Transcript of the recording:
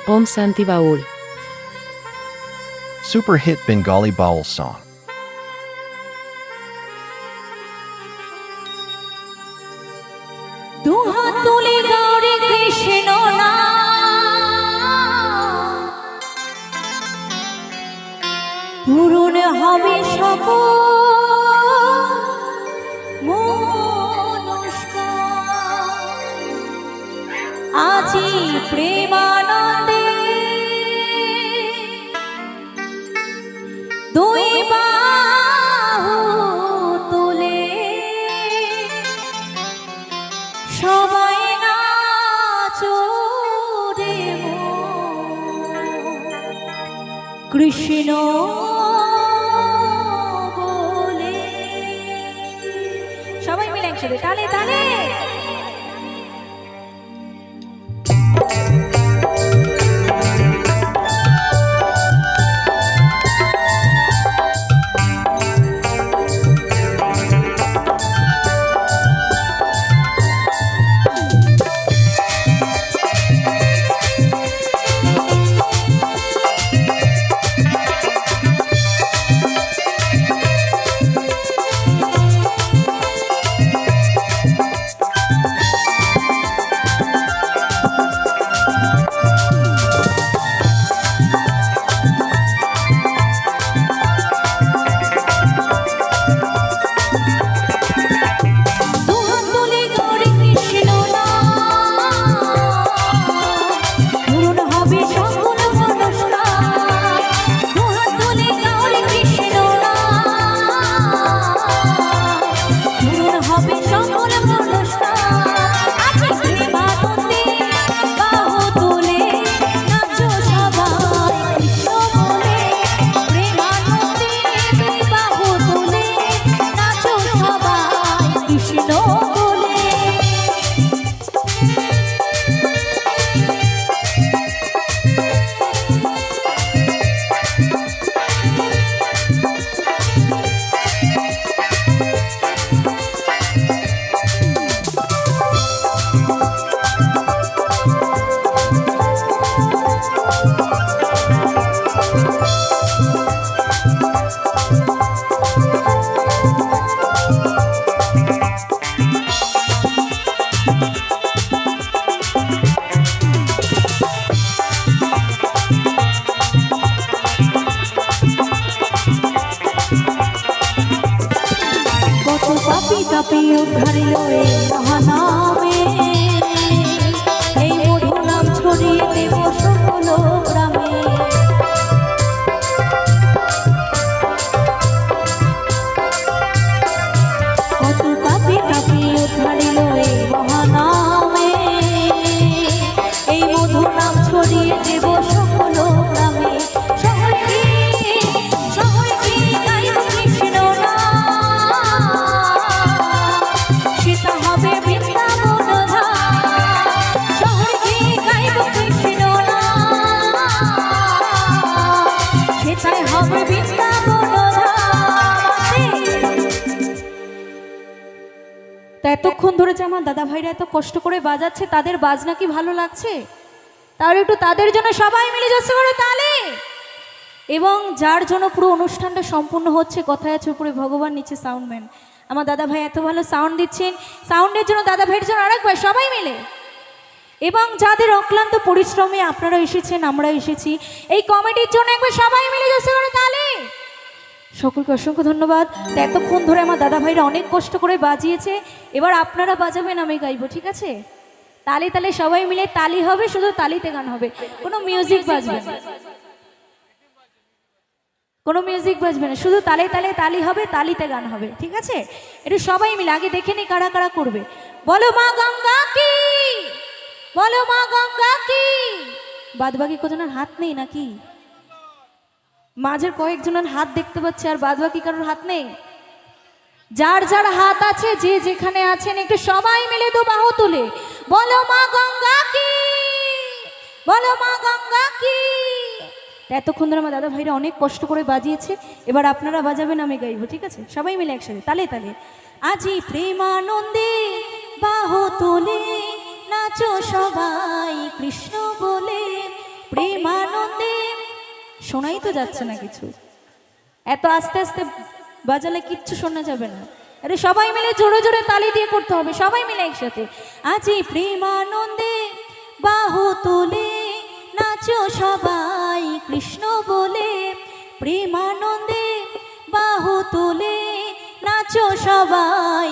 Om Santi Baul. Super hit Bengali Baul song. দুহাত তুলে গৌরী কৃষ্ণ পূরণ হবে সকল মনস্কার। আজি প্রেমানন্দে দুই বাহু তুলে সবাই নাচো রে কৃষ্ণ বলে। সবাই মিলে একসাথে তালে তালে। উদ্ধারিল এই মহানামে, এই মধু নাম ছড়িয়ে দেব সকল গ্রামে। কত পাপি তাপি উদ্ধারিল এই মহানামে, এই মধু নাম ছড়িয়ে দেব সকল গ্রামে। এতক্ষণ ধরে যে আমার দাদা ভাইরা এত কষ্ট করে বাজাচ্ছে, তাদের বাজনা কি ভালো লাগছে? তাহলে একটু তাদের জন্য সবাই মিলে জোরে করে তালে। এবং যার জন্য পুরো অনুষ্ঠানটা সম্পূর্ণ হচ্ছে, কথায় আছে উপরে ভগবান, নিচে সাউন্ডম্যান। আমার দাদা ভাই এত ভালো সাউন্ড দিচ্ছেন, সাউন্ডের জন্য দাদা ভাইয়ের জন্য আরেকবার সবাই মিলে। এবং যাদের অক্লান্ত পরিশ্রমে আপনারা এসেছেন, আমরা এসেছি, এই কমিটির জন্য একবার সবাই মিলে জোরে করে তালে। সকলকে অসংখ্য ধন্যবাদ। এতক্ষণ ধরে আমার দাদা ভাইরা অনেক কষ্ট করে বাজিয়েছে, এবার আপনারা বাজাবেন, আমি গাইবো, ঠিক আছে? তালি তালে সবাই মিলে তালি হবে, শুধু তালিতে গান হবে, কোনো মিউজিক বাজবে না, কোনো মিউজিক বাজবে না, শুধু তালে তালে তালি হবে, তালিতে গান হবে, ঠিক আছে? একটু সবাই মিলে আগে দেখে নি কারা কারা করবে। বলো মা গঙ্গা কি, বলো মা গঙ্গা কি। বাদবাকি কজনের হাত নেই নাকি? মাঝের কয়েকজনের হাত দেখতে পাচ্ছে, আর বাদবাকি কারোর হাত নেই। যার যার হাত আছে, যে যেখানে আছেন, একটু সবাই মিলে দু বাহু তুলে বলো মা গঙ্গা কি, বলো মা গঙ্গা কি। এতক্ষণ ধরে আমার দাদা ভাইরা অনেক কষ্ট করে বাজিয়েছে, এবার আপনারা বাজাবেন, আমি গাইবো, ঠিক আছে? সবাই মিলে একসাথে তালে তালে। আজি প্রেমানন্দে বাহু তুলে নাচো সবাই কৃষ্ণ বলে, প্রেমানন্দে। শোনাই তো যাচ্ছে না কিছু, এত আস্তে আস্তে বাজালে কিচ্ছু শোনা যাবে না। আরে সবাই মিলে জোরে জোরে তালি দিয়ে করতে হবে, সবাই মিলে একসাথে। আজি প্রেমানন্দে বাহু তুলে নাচো সবাই কৃষ্ণ বলে, প্রেমানন্দে বাহু তুলে নাচো সবাই।